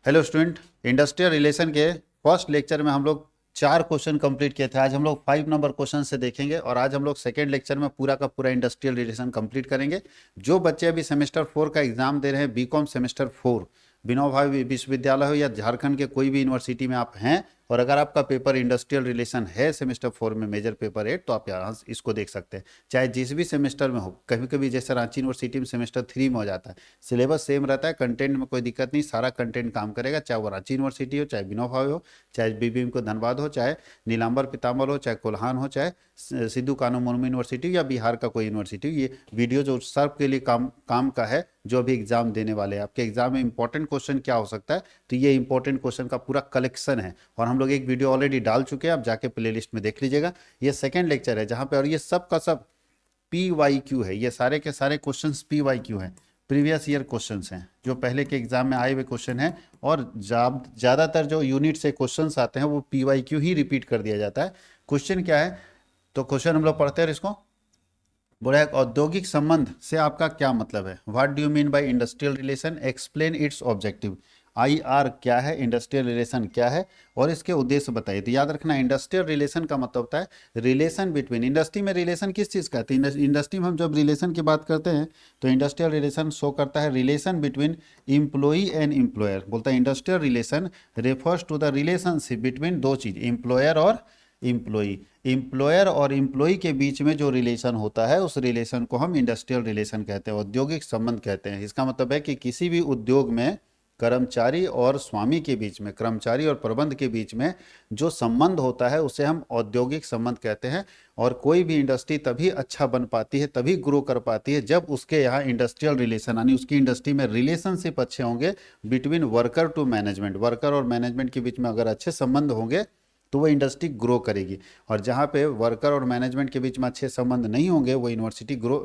Hello student. Industrial relation के first lecture में हम लोग 4 क्वेश्चन कंप्लीट किए थे। आज हम लोग 5 नंबर क्वेश्चन से देखेंगे और आज हम लोग सेकेंड लेक्चर में पूरा का पूरा इंडस्ट्रियल रिलेशन कंप्लीट करेंगे। जो बच्चे अभी सेमेस्टर 4 का एग्जाम दे रहे हैं, बीकॉम सेमेस्टर 4, विनोबा भावे विश्वविद्यालय हो या झारखंड के कोई भी यूनिवर्सिटी में आप हैं, और अगर आपका पेपर इंडस्ट्रियल रिलेशन है सेमेस्टर 4 में मेजर पेपर 8, तो आप यहाँ इसको देख सकते हैं। चाहे जिस भी सेमेस्टर में हो, कभी कभी जैसे रांची यूनिवर्सिटी में सेमेस्टर 3 में हो जाता है, सिलेबस सेम रहता है, कंटेंट में कोई दिक्कत नहीं, सारा कंटेंट काम करेगा। चाहे वो रांची यूनिवर्सिटी हो, चाहे विनोबा भावे हो, चाहे बीबीएम को धनबाद हो, चाहे नीलांबर पीताम्बर हो, चाहे कोल्हान हो, चाहे सिद्धू कानू मुर्मू यूनिवर्सिटी हो या बिहार का कोई यूनिवर्सिटी हो। ये वीडियो जो सब के लिए काम का है, जो अभी एग्जाम देने वाले हैं। आपके एग्जाम में इंपॉर्टेंट क्वेश्चन क्या हो सकता है, तो ये इंपॉर्टेंट क्वेश्चन का पूरा कलेक्शन है और हम लोग एक वीडियो ऑलरेडी डाल चुके हैं, आप जाके प्लेलिस्ट में देख लीजिएगा। ये सेकेंड लेक्चर है जहां पे, और ये सब का सब पी वाई क्यू है। ये सारे के सारे क्वेश्चन पी वाई क्यू हैं, प्रीवियस ईयर क्वेश्चंस हैं, जो पहले के एग्जाम में आए हुए क्वेश्चन हैं। और ज़्यादातर जो यूनिट से क्वेश्चंस आते हैं वो पी वाई क्यू ही रिपीट कर दिया जाता है। क्वेश्चन क्या है, तो क्वेश्चन हम लोग पढ़ते हैं इसको। बोला है, औद्योगिक संबंध से आपका क्या मतलब है? What do you mean bye industrial relation, explain it's objective. I R क्या है, इंडस्ट्रियल रिलेशन क्या है और इसके उद्देश्य बताइए। तो याद रखना, इंडस्ट्रियल रिलेशन का मतलब होता है रिलेशन बिटवीन। इंडस्ट्री में रिलेशन किस चीज़ का है? तो इंडस्ट्री में हम जब रिलेशन की बात करते हैं तो इंडस्ट्रियल रिलेशन शो करता है relation between employee and employer. बोलता है industrial relation refers to the relationship between दो चीज, एम्प्लॉयर और इम्प्लॉई। एम्प्लॉयर और इम्प्लॉई के बीच में जो रिलेशन होता है, उस रिलेशन को हम इंडस्ट्रियल रिलेशन कहते हैं, औद्योगिक संबंध कहते हैं। इसका मतलब है कि किसी भी उद्योग में कर्मचारी और स्वामी के बीच में, कर्मचारी और प्रबंध के बीच में जो संबंध होता है उसे हम औद्योगिक संबंध कहते हैं। और कोई भी इंडस्ट्री तभी अच्छा बन पाती है, तभी ग्रो कर पाती है, जब उसके यहाँ इंडस्ट्रियल रिलेशन यानी उसकी इंडस्ट्री में रिलेशनशिप अच्छे होंगे between worker to management. Worker और मैनेजमेंट के बीच में अगर अच्छे संबंध होंगे तो वो इंडस्ट्री ग्रो करेगी। और जहाँ पे वर्कर और मैनेजमेंट के बीच में अच्छे संबंध नहीं होंगे, वो यूनिवर्सिटी ग्रो,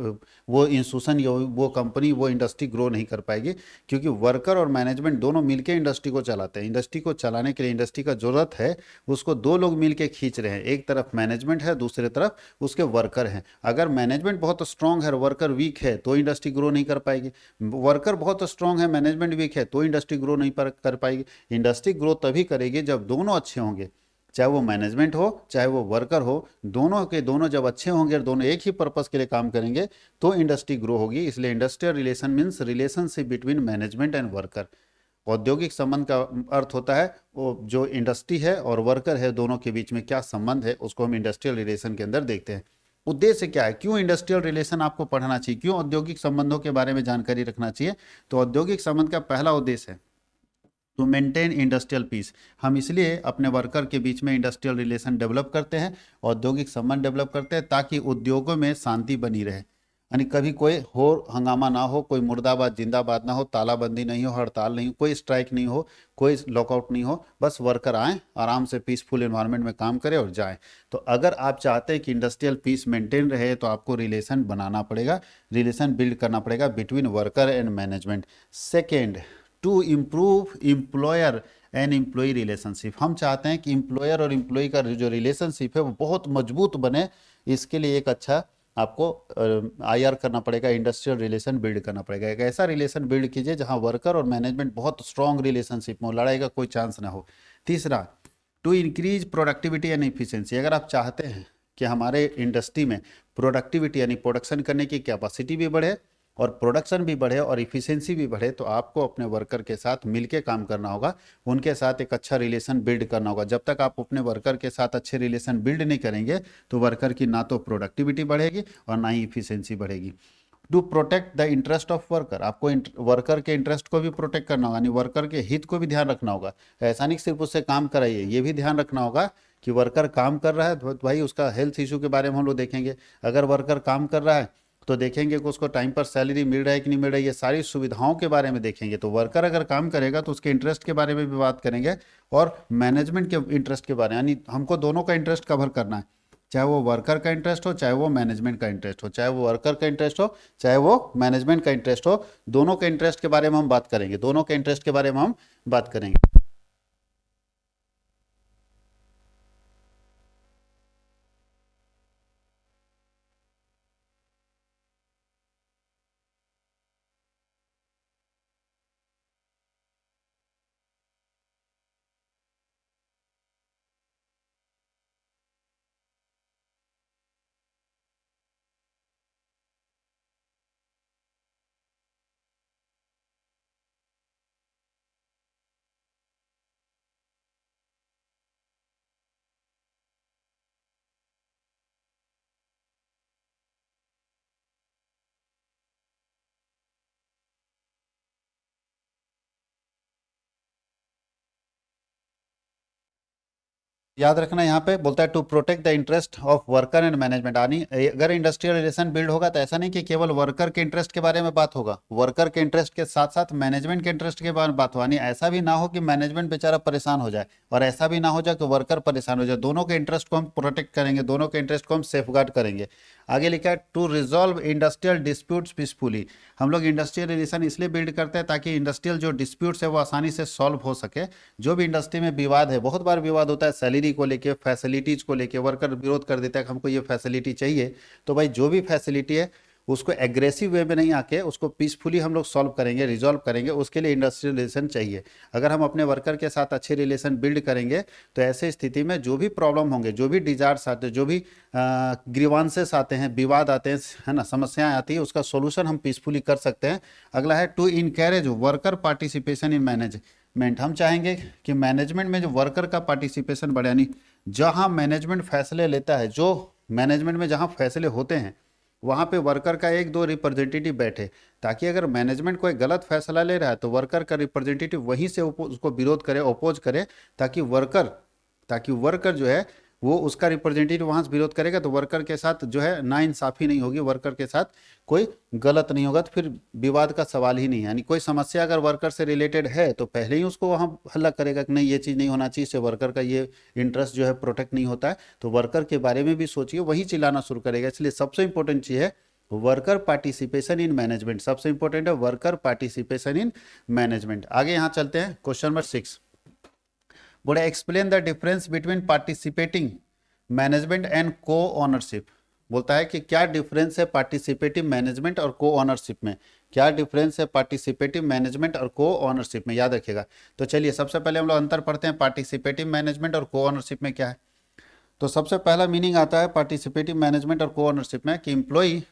वो इंस्टीट्यूशन या वो कंपनी, वो इंडस्ट्री ग्रो नहीं कर पाएगी। क्योंकि वर्कर और मैनेजमेंट दोनों मिलकर इंडस्ट्री को चलाते हैं। इंडस्ट्री को चलाने के लिए इंडस्ट्री का जरूरत है, उसको दो लोग मिलकर खींच रहे हैं। एक तरफ मैनेजमेंट है, दूसरी तरफ उसके वर्कर हैं। अगर मैनेजमेंट बहुत स्ट्रांग है और वर्कर वीक है तो इंडस्ट्री ग्रो नहीं कर पाएगी। वर्कर बहुत स्ट्रांग है, मैनेजमेंट वीक है, तो इंडस्ट्री ग्रो नहीं कर पाएगी। इंडस्ट्री ग्रो तभी करेगी जब दोनों अच्छे होंगे, चाहे वो मैनेजमेंट हो चाहे वो वर्कर हो। दोनों के दोनों जब अच्छे होंगे और दोनों एक ही पर्पस के लिए काम करेंगे तो इंडस्ट्री ग्रो होगी। इसलिए industrial relation means relationship between management and worker. औद्योगिक संबंध का अर्थ होता है वो जो इंडस्ट्री है और वर्कर है, दोनों के बीच में क्या संबंध है, उसको हम इंडस्ट्रियल रिलेशन के अंदर देखते हैं। उद्देश्य क्या है, क्यों इंडस्ट्रियल रिलेशन आपको पढ़ना चाहिए, क्यों औद्योगिक संबंधों के बारे में जानकारी रखना चाहिए? तो औद्योगिक संबंध का पहला उद्देश्य है टू मेंटेन इंडस्ट्रियल पीस। हम इसलिए अपने वर्कर के बीच में इंडस्ट्रियल रिलेशन डेवलप करते हैं, औद्योगिक संबंध डेवलप करते हैं, ताकि उद्योगों में शांति बनी रहे। यानी कभी कोई हो हंगामा ना हो, कोई मुर्दाबाद जिंदाबाद ना हो, तालाबंदी नहीं हो, हड़ताल नहीं हो, कोई स्ट्राइक नहीं हो, कोई लॉकआउट नहीं हो। बस वर्कर आए, आराम से पीसफुल एनवायरनमेंट में काम करें और जाएं। तो अगर आप चाहते हैं कि इंडस्ट्रियल पीस मेंटेन रहे तो आपको रिलेशन बनाना पड़ेगा, रिलेशन बिल्ड करना पड़ेगा between worker and management. Second, to improve employer and employ relationship. हम चाहते हैं कि एम्प्लॉयर और एम्प्लॉय का जो रिलेशनशिप है वो बहुत मजबूत बने। इसके लिए एक अच्छा आपको आईआर करना पड़ेगा, इंडस्ट्रियल रिलेशन बिल्ड करना पड़ेगा। एक ऐसा रिलेशन बिल्ड कीजिए जहां वर्कर और मैनेजमेंट बहुत स्ट्रांग रिलेशनशिप में हो, लड़ाई का कोई चांस ना हो। तीसरा, to increase productivity and efficiency. अगर आप चाहते हैं कि हमारे इंडस्ट्री में प्रोडक्टिविटी यानी प्रोडक्शन करने की कैपेसिटी भी बढ़े और प्रोडक्शन भी बढ़े और इफिशिएंसी भी बढ़े, तो आपको अपने वर्कर के साथ मिलके काम करना होगा, उनके साथ एक अच्छा रिलेशन बिल्ड करना होगा। जब तक आप अपने वर्कर के साथ अच्छे रिलेशन बिल्ड नहीं करेंगे तो वर्कर की ना तो प्रोडक्टिविटी बढ़ेगी और ना ही इफिशिएंसी बढ़ेगी। To protect the interest of worker, आपको वर्कर के इंटरेस्ट को भी प्रोटेक्ट करना होगा, यानी वर्कर के हित को भी ध्यान रखना होगा। ऐसा नहीं सिर्फ उससे काम कराइए, ये भी ध्यान रखना होगा कि वर्कर काम कर रहा है तो भाई उसका हेल्थ इशू के बारे में हम लोग देखेंगे। अगर वर्कर काम कर रहा है तो देखेंगे कि उसको टाइम पर सैलरी मिल रहा है कि नहीं मिल रही है, ये सारी सुविधाओं के बारे में देखेंगे। तो वर्कर अगर काम करेगा तो उसके इंटरेस्ट के बारे में भी बात करेंगे और मैनेजमेंट के इंटरेस्ट के बारे में, यानी हमको दोनों का इंटरेस्ट कवर करना है। चाहे वो वर्कर का इंटरेस्ट हो, चाहे वो मैनेजमेंट का इंटरेस्ट हो, चाहे वो वर्कर का इंटरेस्ट हो, चाहे वो मैनेजमेंट का इंटरेस्ट हो, दोनों के इंटरेस्ट के बारे में हम बात करेंगे, दोनों के इंटरेस्ट के बारे में हम बात करेंगे। याद रखना यहाँ पे बोलता है to protect the interest of worker and management. यानी अगर इंडस्ट्रियल रिलेशन बिल्ड होगा तो ऐसा नहीं कि केवल वर्कर के इंटरेस्ट के बारे में बात होगा, वर्कर के इंटरेस्ट के साथ साथ मैनेजमेंट के इंटरेस्ट के बारे में बात होगा। यानी ऐसा भी ना हो कि मैनेजमेंट बेचारा परेशान हो जाए और ऐसा भी ना हो जाए कि वर्कर परेशान हो जाए। दोनों के इंटरेस्ट को हम प्रोटेक्ट करेंगे, दोनों के इंटरेस्ट को हम सेफगार्ड करेंगे। आगे लिखा है to resolve industrial disputes peacefully. हम लोग इंडस्ट्रियल रिलेशन इसलिए बिल्ड करते हैं ताकि इंडस्ट्रियल जो डिस्प्यूट्स है वो आसानी से सॉल्व हो सके। जो भी इंडस्ट्री में विवाद है, बहुत बार विवाद होता है सैलरी को लेके, फैसिलिटीज को लेके, वर्कर विरोध कर देता है कि हमको ये फैसिलिटी चाहिए। तो भाई जो भी फैसिलिटी है उसको एग्रेसिव वे में नहीं आके उसको पीसफुली हम लोग सॉल्व करेंगे, रिजॉल्व करेंगे। उसके लिए इंडस्ट्रियल रिलेशन चाहिए। अगर हम अपने वर्कर के साथ अच्छे रिलेशन बिल्ड करेंगे तो ऐसे स्थिति में जो भी प्रॉब्लम होंगे, जो भी डिजायर्स आते हैं, जो भी ग्रीवांसेस आते हैं, विवाद आते हैं, है ना, समस्याएं आती है, उसका सोल्यूशन हम पीसफुली कर सकते हैं। अगला है to encourage worker participation in management. हम चाहेंगे कि मैनेजमेंट में जो वर्कर का पार्टिसिपेशन बढ़े, यानी जहां मैनेजमेंट फैसले लेता है, जो मैनेजमेंट में जहां फैसले होते हैं वहां पे वर्कर का एक दो रिप्रेजेंटेटिव बैठे, ताकि अगर मैनेजमेंट कोई गलत फैसला ले रहा है तो वर्कर का रिप्रेजेंटेटिव वहीं से उसको विरोध करे, अपोज करे, ताकि वर्कर जो है वो उसका रिप्रेजेंटेटिव वहां से विरोध करेगा तो वर्कर के साथ जो है नाइंसाफी नहीं होगी, वर्कर के साथ कोई गलत नहीं होगा, तो फिर विवाद का सवाल ही नहीं है। यानी कोई समस्या अगर वर्कर से रिलेटेड है तो पहले ही उसको वहां हल्ला करेगा कि नहीं ये चीज़ नहीं होना चाहिए, इससे वर्कर का ये इंटरेस्ट जो है प्रोटेक्ट नहीं होता है। तो वर्कर के बारे में भी सोचिए, वही चिल्लाना शुरू करेगा। इसलिए सबसे इंपॉर्टेंट चीज़ है वर्कर पार्टिसिपेशन इन मैनेजमेंट। सबसे इंपॉर्टेंट है वर्कर पार्टिसिपेशन इन मैनेजमेंट। आगे यहाँ चलते हैं क्वेश्चन नंबर 6। बोले explain the difference between participating management and को ओनरशिप। बोलता है कि क्या डिफरेंस है पार्टिसिपेटिव मैनेजमेंट और को ओनरशिप में, क्या डिफरेंस है पार्टिसिपेटिव मैनेजमेंट और को ओनरशिप में, याद रखिएगा। तो चलिए सबसे पहले हम लोग अंतर पढ़ते हैं पार्टिसिपेटिव मैनेजमेंट और को ओनरशिप में क्या है। तो सबसे पहला मीनिंग आता है पार्टिसिपेटिव मैनेजमेंट और को ओनरशिप में कि एम्प्लॉई,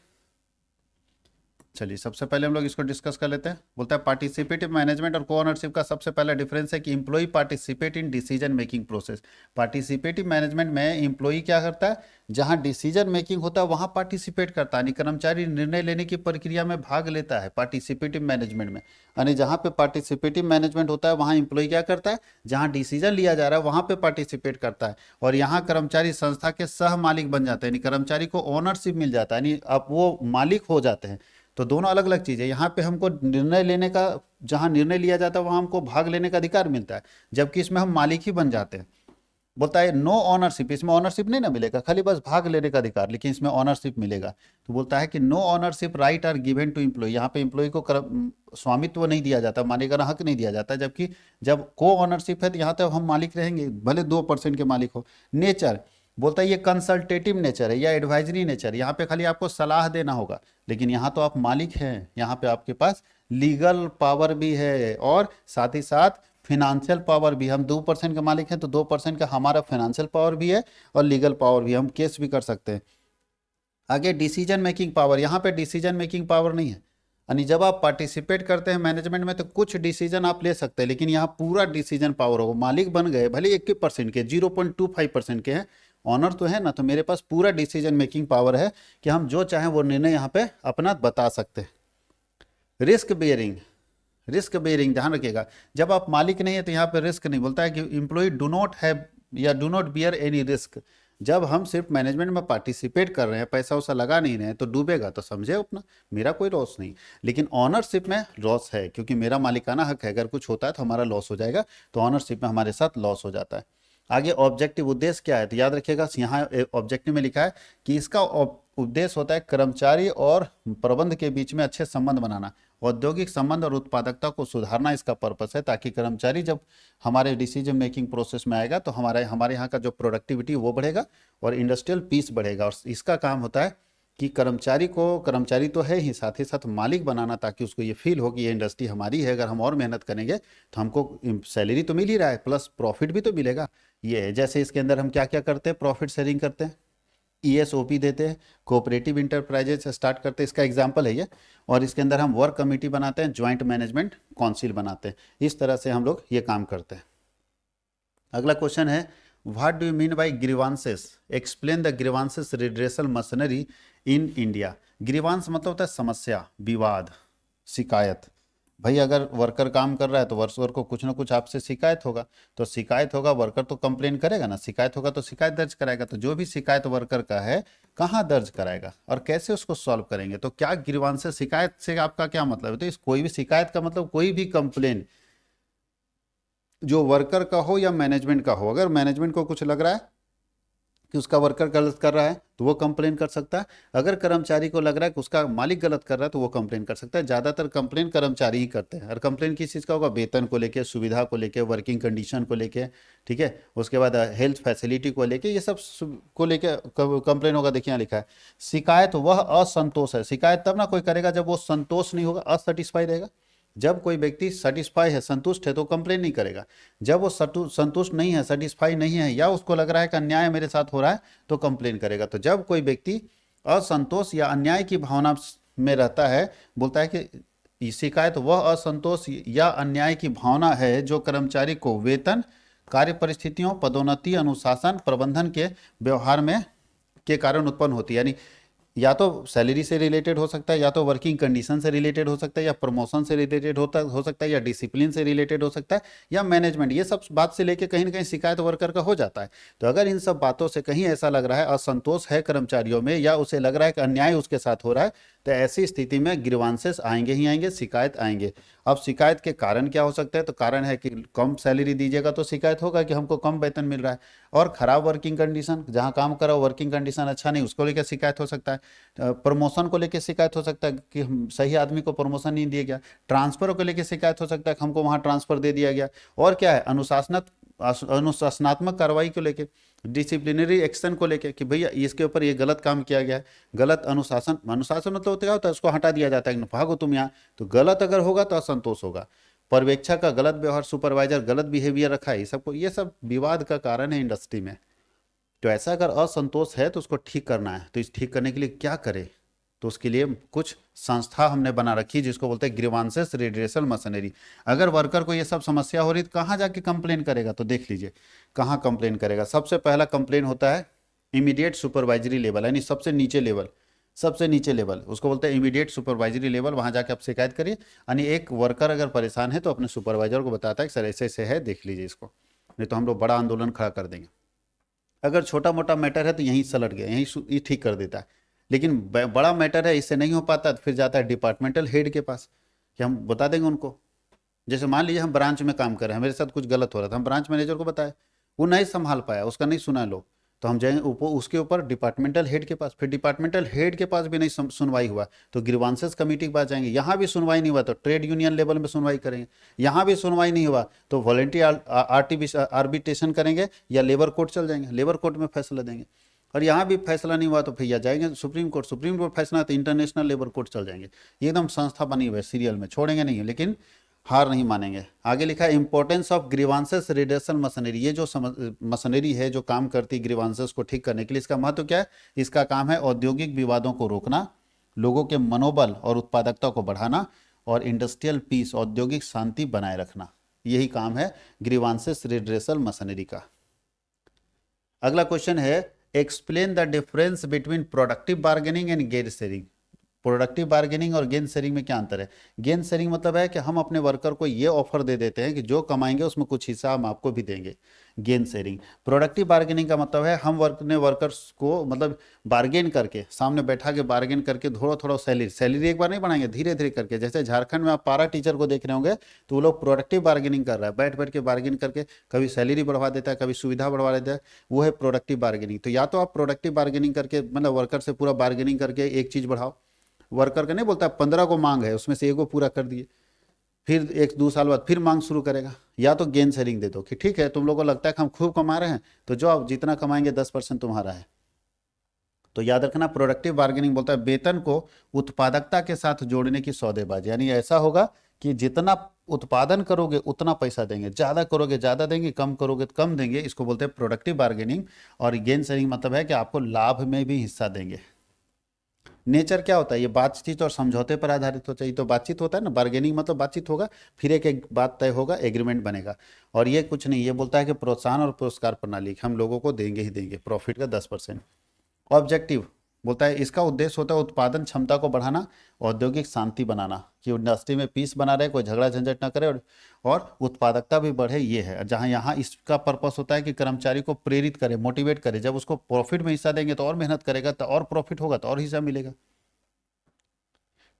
चलिए सबसे पहले हम लोग इसको डिस्कस कर लेते हैं। बोलता है पार्टिसिपेटिव मैनेजमेंट और को ओनरशिप का सबसे पहला डिफरेंस है कि employ participate in decision making process. Participative management में एम्प्लॉय क्या करता है, जहां डिसीजन मेकिंग होता है वहां पार्टिसिपेट करता है, यानी कर्मचारी निर्णय लेने की प्रक्रिया में भाग लेता है पार्टिसिपेटिव मैनेजमेंट में। यानी जहां पे पार्टिसिपेटिव मैनेजमेंट होता है वहां एम्प्लॉय क्या करता है, जहां डिसीजन लिया जा रहा है वहां पे पार्टिसिपेट करता है, और यहाँ कर्मचारी संस्था के सह मालिक बन जाते हैं, यानी कर्मचारी को ओनरशिप मिल जाता है, यानी अब वो मालिक हो जाते हैं। तो दोनों अलग अलग चीज़ है। यहाँ पे हमको निर्णय लेने का, जहाँ निर्णय लिया जाता है वहाँ हमको भाग लेने का अधिकार मिलता है, जबकि इसमें हम मालिक ही बन जाते हैं। बोलता है नो ऑनरशिप, इसमें ऑनरशिप नहीं ना मिलेगा, खाली बस भाग लेने का अधिकार, लेकिन इसमें ऑनरशिप मिलेगा। तो बोलता है कि no ownership right are given to employ. यहाँ पे एम्प्लॉय को स्वामित्व नहीं दिया जाता, मालिकाना हक नहीं दिया जाता, जबकि जब को ऑनरशिप है तो यहाँ तक हम मालिक रहेंगे, भले 2% के मालिक हो। नेचर, बोलता है ये कंसल्टेटिव नेचर है या एडवाइजरी नेचर, यहाँ पे खाली आपको सलाह देना होगा, लेकिन यहाँ तो आप मालिक हैं, यहाँ पे आपके पास लीगल पावर भी है और साथ ही साथ फिनेंशियल पावर भी। हम 2% के मालिक हैं तो 2% का हमारा फाइनेंशियल पावर भी है और लीगल पावर भी, हम केस भी कर सकते हैं। आगे डिसीजन मेकिंग पावर, यहाँ पे डिसीजन मेकिंग पावर नहीं है, यानी जब आप पार्टिसिपेट करते हैं मैनेजमेंट में तो कुछ डिसीजन आप ले सकते हैं, लेकिन यहाँ पूरा डिसीजन पावर हो, मालिक बन गए भले 1% के, 0.25% के हैं, ऑनर तो है ना, तो मेरे पास पूरा डिसीजन मेकिंग पावर है कि हम जो चाहें वो निर्णय यहाँ पे अपना बता सकते हैं। रिस्क बेयरिंग, रिस्क बेयरिंग ध्यान रखिएगा, जब आप मालिक नहीं है तो यहाँ पे रिस्क नहीं। बोलता है कि एम्प्लॉय डू नॉट हैव या do not bear any risk. जब हम सिर्फ मैनेजमेंट में पार्टिसिपेट कर रहे हैं, पैसा वैसा लगा नहीं रहे हैं, तो डूबेगा तो समझे अपना, मेरा कोई लॉस नहीं। लेकिन ऑनरशिप में लॉस है, क्योंकि मेरा मालिकाना हक है, अगर कुछ होता है तो हमारा लॉस हो जाएगा, तो ऑनरशिप में हमारे साथ लॉस हो जाता है। आगे ऑब्जेक्टिव, उद्देश्य क्या है, तो याद रखिएगा यहाँ ऑब्जेक्टिव में लिखा है कि इसका उद्देश्य होता है कर्मचारी और प्रबंध के बीच में अच्छे संबंध बनाना, औद्योगिक संबंध और उत्पादकता को सुधारना इसका पर्पस है, ताकि कर्मचारी जब हमारे डिसीजन मेकिंग प्रोसेस में आएगा तो हमारे यहाँ का जो प्रोडक्टिविटी वो बढ़ेगा और इंडस्ट्रियल पीस बढ़ेगा। और इसका काम होता है कि कर्मचारी तो है ही, साथ ही साथ मालिक बनाना, ताकि उसको ये फील हो कि ये इंडस्ट्री हमारी है, अगर हम और मेहनत करेंगे तो हमको सैलरी तो मिल ही रहा है प्लस प्रॉफिट भी तो मिलेगा। ये है, जैसे इसके अंदर हम क्या क्या करते हैं, प्रॉफिट शेयरिंग करते हैं, ESOP देते हैं, कोऑपरेटिव इंटरप्राइजेज स्टार्ट करते हैं, इसका एग्जांपल है ये। और इसके अंदर हम वर्क कमेटी बनाते हैं, ज्वाइंट मैनेजमेंट काउंसिल बनाते हैं, इस तरह से हम लोग ये काम करते हैं। अगला क्वेश्चन है what do you mean bye grievances, explain the grievances redressal machinery in India. Grievance मतलब होता है समस्या, विवाद, शिकायत। भाई अगर वर्कर काम कर रहा है तो वर्कर को कुछ ना कुछ आपसे शिकायत होगा, तो शिकायत होगा, वर्कर तो कंप्लेन करेगा ना, शिकायत होगा तो शिकायत दर्ज कराएगा। तो जो भी शिकायत वर्कर का है कहाँ दर्ज कराएगा और कैसे उसको सॉल्व करेंगे? तो क्या ग्रीवांस शिकायत से आपका क्या मतलब है? तो इस कोई भी शिकायत का मतलब कोई भी कंप्लेन जो वर्कर का हो या मैनेजमेंट का हो, अगर मैनेजमेंट को कुछ लग रहा है कि उसका वर्कर गलत कर रहा है तो वो कंप्लेन कर सकता है। अगर कर्मचारी को लग रहा है कि उसका मालिक गलत कर रहा है तो वो कंप्लेन कर सकता है। ज़्यादातर कंप्लेन कर्मचारी ही करते हैं। और कंप्लेन किस चीज़ का होगा? वेतन को लेके, सुविधा को लेके, वर्किंग कंडीशन को लेके, ठीक है, उसके बाद हेल्थ फैसिलिटी को लेके, ये सब को लेके कंप्लेन होगा। देखिए यहाँ लिखा है, शिकायत वह असंतोष है। शिकायत तब ना कोई करेगा जब वो संतोष नहीं होगा, असेटिस्फाई रहेगा। जब कोई व्यक्ति सेटिस्फाई है, संतुष्ट है, तो कंप्लेन नहीं करेगा। जब वो संतुष्ट नहीं है, सेटिस्फाई नहीं है, या उसको लग रहा है कि अन्याय मेरे साथ हो रहा है, तो कंप्लेन करेगा। तो जब कोई व्यक्ति असंतोष या अन्याय की भावना में रहता है, बोलता है कि शिकायत वह असंतोष या अन्याय की भावना है जो कर्मचारी को वेतन, कार्य परिस्थितियों, पदोन्नति, अनुशासन, प्रबंधन के व्यवहार में के कारण उत्पन्न होती है। यानी या तो सैलरी से रिलेटेड हो सकता है, या तो वर्किंग कंडीशन से रिलेटेड हो सकता है, या प्रमोशन से रिलेटेड हो सकता है, या डिसिप्लिन से रिलेटेड हो सकता है, या मैनेजमेंट, ये सब बात से लेके कहीं ना कहीं शिकायत वर्कर का हो जाता है। तो अगर इन सब बातों से कहीं ऐसा लग रहा है, असंतोष है कर्मचारियों में, या उसे लग रहा है कि अन्याय उसके साथ हो रहा है, तो ऐसी स्थिति में ग्रीवांसेस आएंगे ही आएंगे, शिकायत आएंगे। अब शिकायत के कारण क्या हो सकते हैं? तो कारण है कि कम सैलरी दीजिएगा तो शिकायत होगा कि हमको कम वेतन मिल रहा है। और खराब वर्किंग कंडीशन, जहां काम करो वर्किंग कंडीशन अच्छा नहीं, उसको लेकर शिकायत हो सकता है। प्रमोशन को लेकर शिकायत हो सकता है कि हम सही आदमी को प्रमोशन नहीं दिया गया। ट्रांसफर को लेकर शिकायत हो सकता है कि हमको वहां ट्रांसफर दे दिया गया। और क्या है? अनुशासनात्मक कार्रवाई को लेके, डिसिप्लिनरी एक्शन को लेके, कि भैया इसके ऊपर ये गलत काम किया गया है, गलत अनुशासन, अनुशासन मतलब क्या होता है? उसको हटा दिया जाता है कि भागो तुम यहाँ। तो गलत अगर होगा तो असंतोष होगा। पर्यवेक्षक का गलत व्यवहार, सुपरवाइजर गलत बिहेवियर रखा है, ये सब विवाद का कारण है इंडस्ट्री में। तो ऐसा अगर असंतोष है तो उसको ठीक करना है। तो इस ठीक करने के लिए क्या करें? तो उसके लिए कुछ संस्था हमने बना रखी है जिसको बोलते हैं ग्रीवांसेस रिड्रेसल मशीनरी। अगर वर्कर को ये सब समस्या हो रही तो कहाँ जाके कंप्लेन करेगा? तो देख लीजिए कहाँ कंप्लेन करेगा। सबसे पहला कंप्लेन होता है इमीडिएट सुपरवाइजरी लेवल, यानी सबसे नीचे लेवल, सबसे नीचे लेवल उसको बोलते हैं इमीडिएट सुपरवाइजरी लेवल। वहाँ जाके आप शिकायत करिए। यानी एक वर्कर अगर परेशान है तो अपने सुपरवाइजर को बताता है कि सर ऐसे ऐसे है, देख लीजिए इसको, नहीं तो हम लोग बड़ा आंदोलन खड़ा कर देंगे। अगर छोटा मोटा मैटर है तो यहीं सलट गया, यहीं ये ठीक कर देता है। लेकिन बड़ा मैटर है, इससे नहीं हो पाता तो फिर जाता है डिपार्टमेंटल हेड के पास कि हम बता देंगे उनको। जैसे मान लीजिए हम ब्रांच में काम कर रहे हैं, मेरे साथ कुछ गलत हो रहा था, हम ब्रांच मैनेजर को बताए, वो नहीं संभाल पाया, उसका नहीं सुना लोग, तो हम जाएंगे उसके ऊपर डिपार्टमेंटल हेड के पास। फिर डिपार्टमेंटल हेड के पास भी नहीं सुनवाई हुआ तो ग्रीवांसेस कमेटी के पास जाएंगे, यहाँ भी सुनवाई नहीं हुआ तो ट्रेड यूनियन लेवल में सुनवाई करेंगे, यहाँ भी सुनवाई नहीं हुआ तो वॉलंटरी आर्बिट्रेशन करेंगे या लेबर कोर्ट चल जाएंगे, लेबर कोर्ट में फैसला देंगे। और यहाँ भी फैसला नहीं हुआ तो भैया जाएंगे सुप्रीम कोर्ट, सुप्रीम कोर्ट फैसला तो इंटरनेशनल लेबर कोर्ट चल जाएंगे। ये एकदम संस्था बनी हुई है सीरियल में, छोड़ेंगे नहीं, लेकिन हार नहीं मानेंगे। आगे लिखा है importance of grievances reduction machinery. ये जो मशीनरी है जो काम करती है ग्रीवांसेस को ठीक करने के लिए, इसका महत्व क्या है? इसका काम है औद्योगिक विवादों को रोकना, लोगों के मनोबल और उत्पादकता को बढ़ाना, और इंडस्ट्रियल पीस, औद्योगिक शांति बनाए रखना। यही काम है ग्रीवांसेस रिड्रेसल मशीनरी का। अगला क्वेश्चन है explain the difference between productive bargaining and gain sharing. Productive bargaining और गेन शेयरिंग में क्या अंतर है? गेन शेयरिंग मतलब है कि हम अपने वर्कर को ये ऑफर दे देते हैं कि जो कमाएंगे उसमें कुछ हिस्सा हम आपको भी देंगे, गेन शेयरिंग। प्रोडक्टिव बार्गेनिंग का मतलब है हम अपने वर्कर्स को मतलब बार्गेन करके, सामने बैठा के बार्गेन करके थोड़ा थोड़ा सैलरी एक बार नहीं बढ़ाएंगे, धीरे धीरे करके। जैसे झारखंड में आप पारा टीचर को देख रहे होंगे तो वो लोग प्रोडक्टिव बार्गेनिंग कर रहा है, बैठ बैठ के बार्गेन करके कभी सैलरी बढ़वा देता है, कभी सुविधा बढ़वा देता है, वो है प्रोडक्टिव बार्गेनिंग। तो या तो आप प्रोडक्टिव बार्गेनिंग करके मतलब वर्कर से पूरा बार्गेनिंग करके एक चीज़ बढ़ाओ, वर्कर का नहीं बोलता 15 को मांग है उसमें से एक को पूरा कर दिए, फिर 1-2 साल बाद फिर मांग शुरू करेगा। या तो गेन शेयरिंग दे दो कि ठीक है तुम लोगों को लगता है कि हम खूब कमा रहे हैं तो जो आप जितना कमाएंगे 10% तुम्हारा है। तो याद रखना प्रोडक्टिव बार्गेनिंग बोलता है वेतन को उत्पादकता के साथ जोड़ने की सौदेबाजी। यानी ऐसा होगा कि जितना उत्पादन करोगे उतना पैसा देंगे, ज्यादा करोगे ज्यादा देंगे, कम करोगे तो कम देंगे। इसको बोलते हैं प्रोडक्टिव बार्गेनिंग। और गेन शेयरिंग मतलब है कि आपको लाभ में भी हिस्सा देंगे। नेचर क्या होता है? ये बातचीत और समझौते पर आधारित होता है। ये तो बातचीत होता है ना, बार्गेनिंग मतलब बातचीत होगा, फिर एक बात तय होगा, एग्रीमेंट बनेगा। और ये कुछ नहीं, ये बोलता है कि प्रोत्साहन और पुरस्कार प्रणाली हम लोगों को देंगे ही देंगे, प्रॉफिट का 10%। ऑब्जेक्टिव बोलता है इसका उद्देश्य होता है उत्पादन क्षमता को बढ़ाना, औद्योगिक शांति बनाना, कि इंडस्ट्री में पीस बना रहे, कोई झगड़ा झंझट ना करे, और उत्पादकता भी बढ़े, ये है। जहां यहाँ इसका पर्पस होता है कि कर्मचारी को प्रेरित करे, मोटिवेट करे, जब उसको प्रॉफिट में हिस्सा देंगे तो और मेहनत करेगा, तो और प्रॉफिट होगा तो और हिस्सा मिलेगा।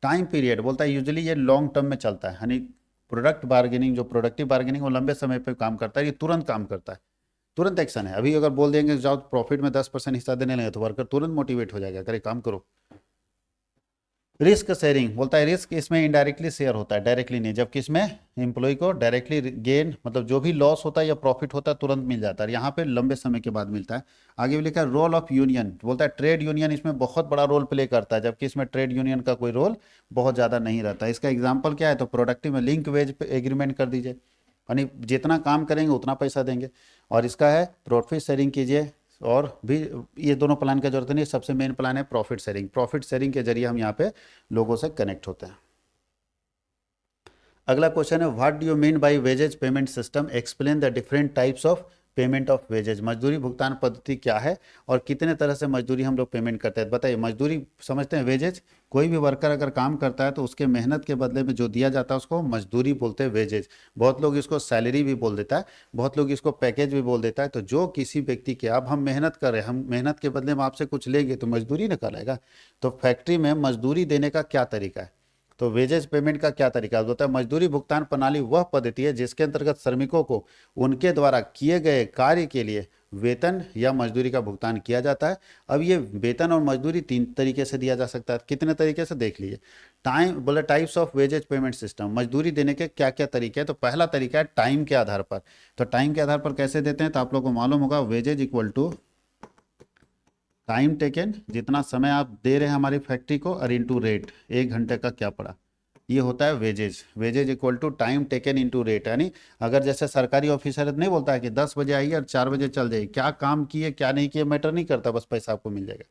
टाइम पीरियड बोलता है यूजुअली ये लॉन्ग टर्म में चलता है, यानी प्रोडक्ट बार्गेनिंग, जो प्रोडक्टिव बार्गेनिंग वो लंबे समय पे काम करता है, ये तुरंत काम करता है, तुरंत एक्शन है। अभी अगर बोल देंगे जाओ प्रॉफिट में 10% हिस्सा देने लगे तो वर्कर तुरंत मोटिवेट हो जाएगा, करे काम करो। रिस्क शेयरिंग बोलता है रिस्क इसमें इनडायरेक्टली शेयर होता है, डायरेक्टली नहीं, जबकि इसमें एम्प्लॉय को डायरेक्टली गेन, मतलब जो भी लॉस होता है या प्रॉफिट होता है तुरंत मिल जाता है, यहाँ पे लंबे समय के बाद मिलता है। आगे भी लिखा है रोल ऑफ यूनियन, बोलता है ट्रेड यूनियन इसमें बहुत बड़ा रोल प्ले करता है, जबकि इसमें ट्रेड यूनियन का कोई रोल बहुत ज़्यादा नहीं रहता। इसका एग्जाम्पल क्या है, तो प्रोडक्टिव में लिंक वेज पे एग्रीमेंट कर दीजिए, यानी जितना काम करेंगे उतना पैसा देंगे। और इसका है प्रॉफिट शेयरिंग कीजिए, और भी ये दोनों प्लान का जरूरत नहीं, सबसे मेन प्लान है प्रॉफिट शेयरिंग। प्रॉफिट शेयरिंग के जरिए हम यहाँ पे लोगों से कनेक्ट होते हैं। अगला क्वेश्चन है what do you mean by wages payment system, explain the different types of payment of wages. मजदूरी भुगतान पद्धति क्या है और कितने तरह से मजदूरी हम लोग पेमेंट करते हैं, बताइए। मजदूरी समझते हैं वेजेज, कोई भी वर्कर अगर काम करता है तो उसके मेहनत के बदले में जो दिया जाता है उसको मजदूरी बोलते हैं, वेजेज। बहुत लोग इसको सैलरी भी बोल देता है, बहुत लोग इसको पैकेज भी बोल देता है। तो जो किसी व्यक्ति के, अब हम मेहनत कर रहे हैं, हम मेहनत के बदले में आपसे कुछ लेंगे तो मजदूरी ना कराएगा। तो फैक्ट्री में मजदूरी देने का क्या तरीका है, तो वेजेज पेमेंट का क्या तरीका होता है। मजदूरी भुगतान प्रणाली वह पद्धति है जिसके अंतर्गत श्रमिकों को उनके द्वारा किए गए कार्य के लिए वेतन या मजदूरी का भुगतान किया जाता है। अब ये वेतन और मजदूरी तीन तरीके से दिया जा सकता है, कितने तरीके से देख लीजिए। टाइम बोले types of wages payment system, मजदूरी देने के क्या क्या तरीके हैं। तो पहला तरीका है टाइम के आधार पर। तो टाइम के आधार पर कैसे देते हैं, तो आप लोग को मालूम होगा wages equal to time taken, जितना समय आप दे रहे हैं हमारी फैक्ट्री को, और इंटू रेट, 1 घंटे का क्या पड़ा, ये होता है wages. Wages equal to time taken into rate, यानी अगर जैसे सरकारी ऑफिसर नहीं बोलता है कि 10 बजे आइए और 4 बजे चल जाइए, क्या काम किए क्या नहीं किए मैटर नहीं करता, बस पैसा आपको मिल जाएगा।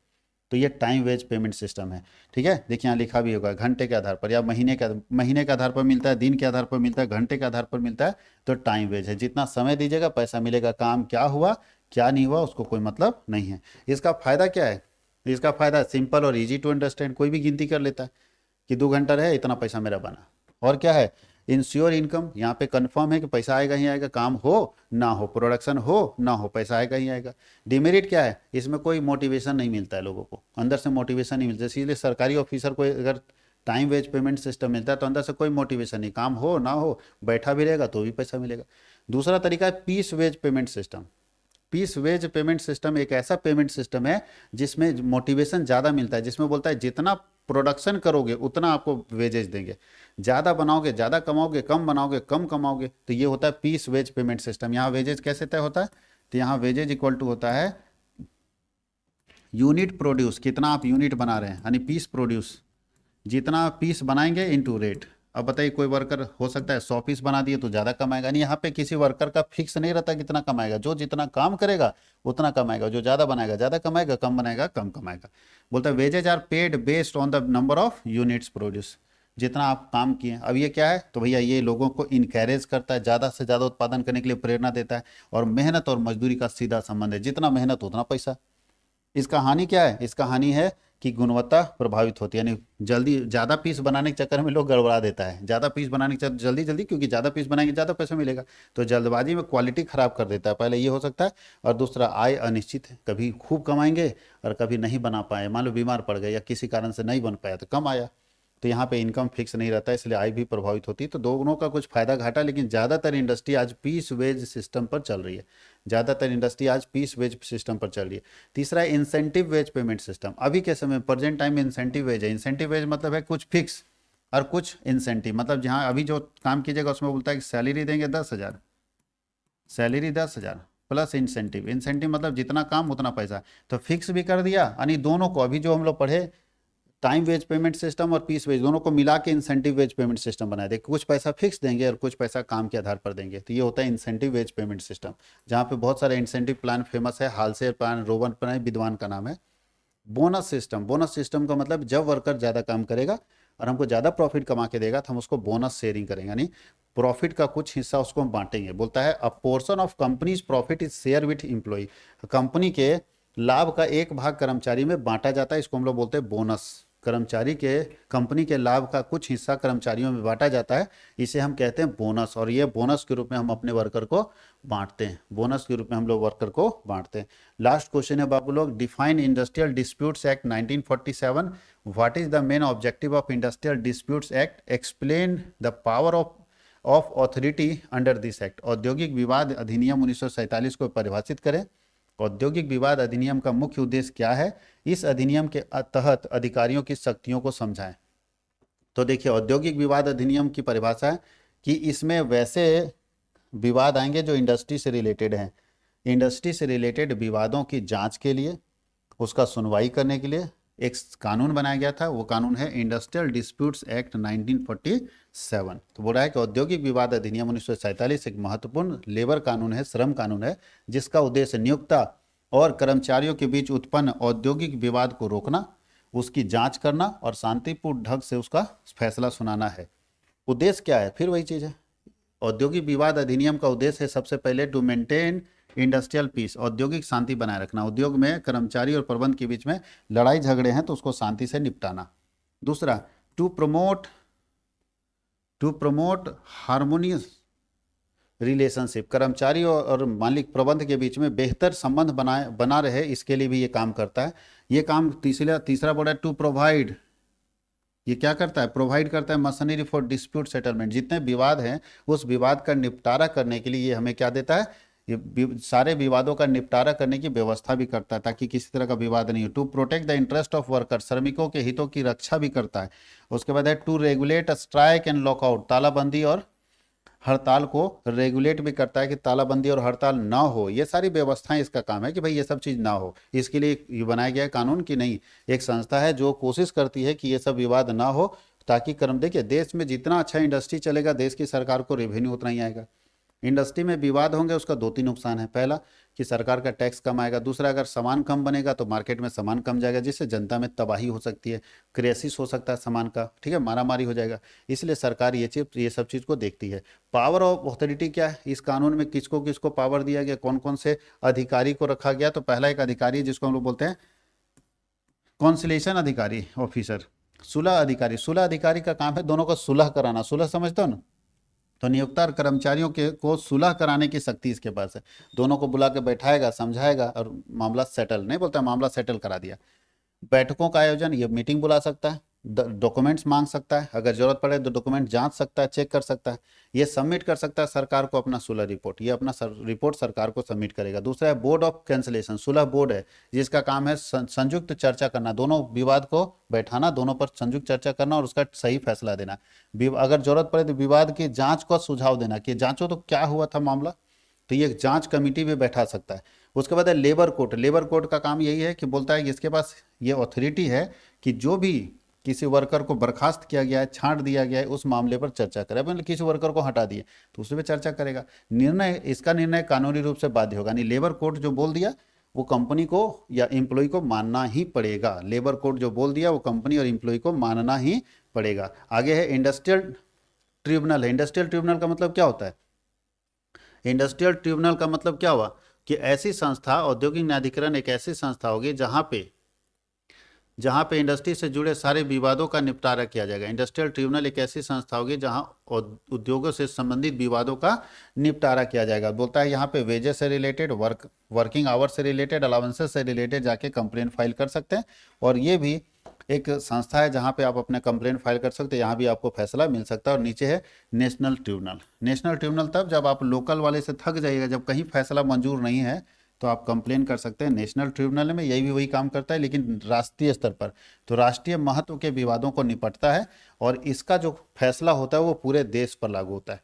तो ये टाइम वेज पेमेंट सिस्टम है। ठीक है, देखिए यहाँ लिखा भी होगा घंटे के आधार पर या महीने के आधार पर मिलता है, दिन के आधार पर मिलता है, घंटे के आधार पर मिलता है। तो टाइम वेज है, जितना समय दीजिएगा पैसा मिलेगा, काम क्या हुआ क्या नहीं हुआ उसको कोई मतलब नहीं है। इसका फायदा क्या है, इसका फायदा सिंपल और इजी टू अंडरस्टैंड, कोई भी गिनती कर लेता है कि 2 घंटा रहे इतना पैसा मेरा बना। और क्या है, इंश्योर इनकम, यहाँ पे कंफर्म है कि पैसा आएगा ही आएगा, काम हो ना हो, प्रोडक्शन हो ना हो, पैसा आएगा ही आएगा। डिमेरिट क्या है, इसमें कोई मोटिवेशन नहीं मिलता है, लोगों को अंदर से मोटिवेशन नहीं मिलता, इसीलिए सरकारी ऑफिसर को अगर टाइम वेज पेमेंट सिस्टम मिलता है तो अंदर से कोई मोटिवेशन नहीं, काम हो ना हो बैठा भी रहेगा तो भी पैसा मिलेगा। दूसरा तरीका है piece wage payment system. Piece wage payment system एक ऐसा पेमेंट सिस्टम है जिसमें मोटिवेशन ज़्यादा मिलता है, जिसमें बोलता है जितना प्रोडक्शन करोगे उतना आपको वेजेज देंगे, ज़्यादा बनाओगे ज़्यादा कमाओगे, कम बनाओगे कम कमाओगे। तो ये होता है पीस वेज पेमेंट सिस्टम। यहाँ वेजेज कैसे तय होता है, तो यहाँ वेजेज इक्वल टू होता है यूनिट प्रोड्यूस, कितना आप यूनिट बना रहे हैं, यानी पीस प्रोड्यूस, जितना पीस बनाएंगे इनटू रेट। अब बताइए कोई वर्कर हो सकता है 100 पीस बना दिए तो ज़्यादा कमाएगा नहीं, यहाँ पे किसी वर्कर का फिक्स नहीं रहता कितना कमाएगा, जो जितना काम करेगा उतना कमाएगा, जो ज़्यादा बनाएगा ज़्यादा कमाएगा, कम बनाएगा कम कमाएगा। बोलता है wages are paid based on the number of units produce, जितना आप काम किए। अब ये क्या है, तो भैया ये लोगों को इनकरेज करता है, ज़्यादा से ज़्यादा उत्पादन करने के लिए प्रेरणा देता है, और मेहनत और मजदूरी का सीधा संबंध है, जितना मेहनत उतना पैसा। इसका हानि क्या है, इसका हानि है कि गुणवत्ता प्रभावित होती है, यानी जल्दी ज़्यादा पीस बनाने के चक्कर में लोग गड़बड़ा देता है, ज़्यादा पीस बनाने के चक्कर जल्दी जल्दी, क्योंकि ज़्यादा पीस बनाएंगे ज़्यादा पैसा मिलेगा, तो जल्दबाजी में क्वालिटी खराब कर देता है, पहले ये हो सकता है। और दूसरा आय अनिश्चित है, कभी खूब कमाएंगे और कभी नहीं बना पाए, मान लो बीमार पड़ गए या किसी कारण से नहीं बन पाया तो कम आया, तो यहाँ पे इनकम फिक्स नहीं रहता है, इसलिए आय भी प्रभावित होती है। तो दोनों का कुछ फायदा घाटा, लेकिन ज़्यादातर इंडस्ट्री आज पीस वेज सिस्टम पर चल रही है, ज़्यादातर इंडस्ट्री आज पीस वेज सिस्टम पर चल रही है। तीसरा है इंसेंटिव वेज पेमेंट सिस्टम। अभी के समय प्रेजेंट टाइम में इंसेंटिव वेज है। इंसेंटिव वेज मतलब है कुछ फिक्स और कुछ इंसेंटिव, मतलब जहाँ अभी जो काम कीजिएगा उसमें बोलता है कि सैलरी देंगे 10,000, सैलरी 10,000 प्लस इंसेंटिव। इंसेंटिव मतलब जितना काम उतना पैसा, तो फिक्स भी कर दिया, यानी दोनों को, अभी जो हम लोग पढ़े टाइम वेज पेमेंट सिस्टम और पीस वेज, दोनों को मिला के इंसेंटिव वेज पेमेंट सिस्टम बनाए थे, कुछ पैसा फिक्स देंगे और कुछ पैसा काम के आधार पर देंगे। तो ये होता है इंसेंटिव वेज पेमेंट सिस्टम, जहाँ पे बहुत सारे इंसेंटिव प्लान फेमस है, हालसेल प्लान, रोबन प्लान, विद्वान का नाम है। बोनस सिस्टम, बोनस सिस्टम का मतलब जब वर्कर ज़्यादा काम करेगा और हमको ज़्यादा प्रॉफिट कमा के देगा तो हम उसको बोनस शेयरिंग करेंगे, यानी प्रॉफिट का कुछ हिस्सा उसको हम बांटेंगे। बोलता है a portion of company's profit is share with employ, company के लाभ का एक भाग कर्मचारी में बांटा जाता है, इसको हम लोग बोलते हैं बोनस। कर्मचारी के कंपनी के लाभ का कुछ हिस्सा कर्मचारियों में बांटा जाता है, इसे हम कहते हैं बोनस, और ये बोनस के रूप में हम अपने वर्कर को बांटते हैं, बोनस के रूप में हम लोग वर्कर को बांटते हैं। लास्ट क्वेश्चन है बाबू लोग, define industrial disputes act 1947, what is the main objective of industrial disputes act, explain the power of authority under this act. औद्योगिक विवाद अधिनियम 1947 को परिभाषित करें। औद्योगिक विवाद अधिनियम का मुख्य उद्देश्य क्या है, इस अधिनियम के तहत अधिकारियों की शक्तियों को समझाएं। तो देखिए, औद्योगिक विवाद अधिनियम की परिभाषा है कि इसमें वैसे विवाद आएंगे जो इंडस्ट्री से रिलेटेड हैं। इंडस्ट्री से रिलेटेड विवादों की जांच के लिए, उसका सुनवाई करने के लिए एक कानून बनाया गया था, वो कानून है इंडस्ट्रियल डिस्प्यूट्स एक्ट 1947। तो बोल रहा है कि औद्योगिक विवाद अधिनियम 1947 एक महत्वपूर्ण लेबर कानून है, श्रम कानून है, जिसका उद्देश्य नियोक्ता और कर्मचारियों के बीच उत्पन्न औद्योगिक विवाद को रोकना, उसकी जांच करना और शांतिपूर्ण ढंग से उसका फैसला सुनाना है। उद्देश्य क्या है, फिर वही चीज़ है। औद्योगिक विवाद अधिनियम का उद्देश्य है सबसे पहले टू मेंटेन इंडस्ट्रियल पीस, औद्योगिक शांति बनाए रखना। उद्योग में कर्मचारी और प्रबंध के बीच में लड़ाई झगड़े हैं तो उसको शांति से निपटाना। दूसरा, टू प्रमोट हार्मोनियस रिलेशनशिप, कर्मचारी और मालिक प्रबंध के बीच में बेहतर संबंध बना रहे, इसके लिए भी ये काम करता है। ये काम तीसरा बोला टू प्रोवाइड, ये क्या करता है, प्रोवाइड करता है मशीनरी फॉर डिस्प्यूट सेटलमेंट। जितने विवाद हैं उस विवाद का निपटारा करने के लिए ये हमें क्या देता है, ये सारे विवादों का निपटारा करने की व्यवस्था भी करता है ताकि किसी तरह का विवाद नहीं हो। To protect the interest of worker, श्रमिकों के हितों की रक्षा भी करता है। उसके बाद है to regulate strike and lockout, तालाबंदी और हड़ताल को रेगुलेट भी करता है कि तालाबंदी और हड़ताल ना हो। ये सारी व्यवस्थाएं इसका काम है कि भाई ये सब चीज़ ना हो, इसके लिए ये बनाया गया है कानून कि नहीं, एक संस्था है जो कोशिश करती है कि ये सब विवाद ना हो, ताकि कर्म देखिए देश में जितना अच्छा इंडस्ट्री चलेगा देश की सरकार को रेवेन्यू उतना ही आएगा। इंडस्ट्री में विवाद होंगे उसका दो तीन नुकसान है, पहला कि सरकार का टैक्स कम आएगा, दूसरा अगर सामान कम बनेगा तो मार्केट में सामान कम जाएगा जिससे जनता में तबाही हो सकती है, क्राइसिस हो सकता है सामान का, ठीक है, मारामारी हो जाएगा। इसलिए सरकार ये सब चीज़ को देखती है। पावर ऑफ अथॉरिटी क्या है, इस कानून में किसको किसको पावर दिया गया, कौन कौन से अधिकारी को रखा गया। तो पहला एक अधिकारी जिसको हम लोग बोलते हैं कॉन्सिलेशन अधिकारी ऑफिसर, सुलह अधिकारी। सुलह अधिकारी का काम है दोनों को सुलह कराना, सुलह समझते हो ना, तो नियोक्ता और कर्मचारियों के को सुलह कराने की शक्ति इसके पास है। दोनों को बुला के बैठाएगा, समझाएगा और मामला सेटल, नहीं बोलता मामला सेटल करा दिया। बैठकों का आयोजन, ये मीटिंग बुला सकता है, डॉक्यूमेंट्स मांग सकता है, अगर जरूरत पड़े तो डॉक्यूमेंट जांच सकता है, चेक कर सकता है, ये सबमिट कर सकता है सरकार को अपना सुलह रिपोर्ट, ये अपना रिपोर्ट सरकार को सबमिट करेगा। दूसरा है board of cancellation, Sulah board है जिसका काम है संयुक्त चर्चा करना, दोनों विवाद को बैठाना, दोनों पर संयुक्त चर्चा करना और उसका सही फैसला देना। अगर जरूरत पड़े तो विवाद की जांच को सुझाव देना कि जांचो तो क्या हुआ था मामला, तो ये जांच कमेटी भी बैठा सकता है। उसके बाद है लेबर कोर्ट। लेबर कोर्ट का काम यही है कि बोलता है कि इसके पास ये अथॉरिटी है कि जो भी किसी वर्कर को बर्खास्त किया गया है, छांट दिया गया है, उस मामले पर चर्चा करे। मतलब किसी वर्कर को हटा दिए तो उस पर चर्चा करेगा। इसका निर्णय कानूनी रूप से बाध्य होगा, नहीं लेबर कोर्ट जो बोल दिया वो कंपनी को या एम्प्लॉय को मानना ही पड़ेगा। लेबर कोर्ट जो बोल दिया वो कंपनी और एम्प्लॉय को मानना ही पड़ेगा। आगे है इंडस्ट्रियल ट्रिब्यूनल है। इंडस्ट्रियल ट्रिब्यूनल का मतलब क्या होता है, इंडस्ट्रियल ट्रिब्यूनल का मतलब क्या हुआ कि ऐसी संस्था, औद्योगिक न्यायाधिकरण एक ऐसी संस्था होगी जहां पे इंडस्ट्री से जुड़े सारे विवादों का निपटारा किया जाएगा। इंडस्ट्रियल ट्रिब्यूनल एक ऐसी संस्था होगी जहां उद्योगों से संबंधित विवादों का निपटारा किया जाएगा। बोलता है यहाँ पे वेजेस से रिलेटेड, वर्किंग आवर्स से रिलेटेड, अलाउंसेस से रिलेटेड जाके कंप्लेन फाइल कर सकते हैं। और ये भी एक संस्था है जहाँ पे आप अपने कंप्लेन फाइल कर सकते हैं, यहाँ भी आपको फैसला मिल सकता है। और नीचे है नेशनल ट्रिब्यूनल। नेशनल ट्रिब्यूनल तब जब आप लोकल वाले से थक जाइएगा, जब कहीं फैसला मंजूर नहीं है तो आप कंप्लेन कर सकते हैं नेशनल ट्रिब्यूनल में। यही भी वही काम करता है लेकिन राष्ट्रीय स्तर पर, तो राष्ट्रीय महत्व के विवादों को निपटता है और इसका जो फैसला होता है वो पूरे देश पर लागू होता है।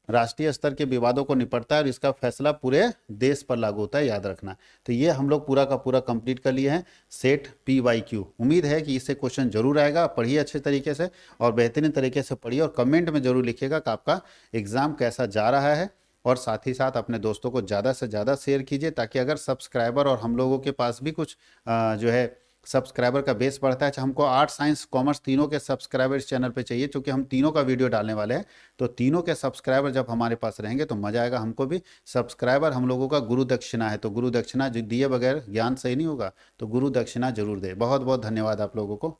राष्ट्रीय स्तर के विवादों को निपटता है और इसका फैसला पूरे देश पर लागू होता है, याद रखना। तो ये हम लोग पूरा का पूरा कंप्लीट कर लिए हैं सेट PYQ। उम्मीद है कि इससे क्वेश्चन जरूर आएगा। पढ़िए अच्छे तरीके से और बेहतरीन तरीके से पढ़िए और कमेंट में जरूर लिखिएगा कि आपका एग्जाम कैसा जा रहा है। और साथ ही साथ अपने दोस्तों को ज़्यादा से ज़्यादा शेयर कीजिए ताकि अगर सब्सक्राइबर और हम लोगों के पास भी कुछ जो है सब्सक्राइबर का बेस बढ़ता है। हमको आर्ट साइंस कॉमर्स तीनों के सब्सक्राइबर इस चैनल पे चाहिए, क्योंकि हम तीनों का वीडियो डालने वाले हैं। तो तीनों के सब्सक्राइबर जब हमारे पास रहेंगे तो मजा आएगा हमको भी। सब्सक्राइबर हम लोगों का गुरु दक्षिणा है, तो गुरु दक्षिणा जो दिए बगैर ज्ञान सही नहीं होगा, तो गुरु दक्षिणा जरूर दे। बहुत बहुत धन्यवाद आप लोगों को।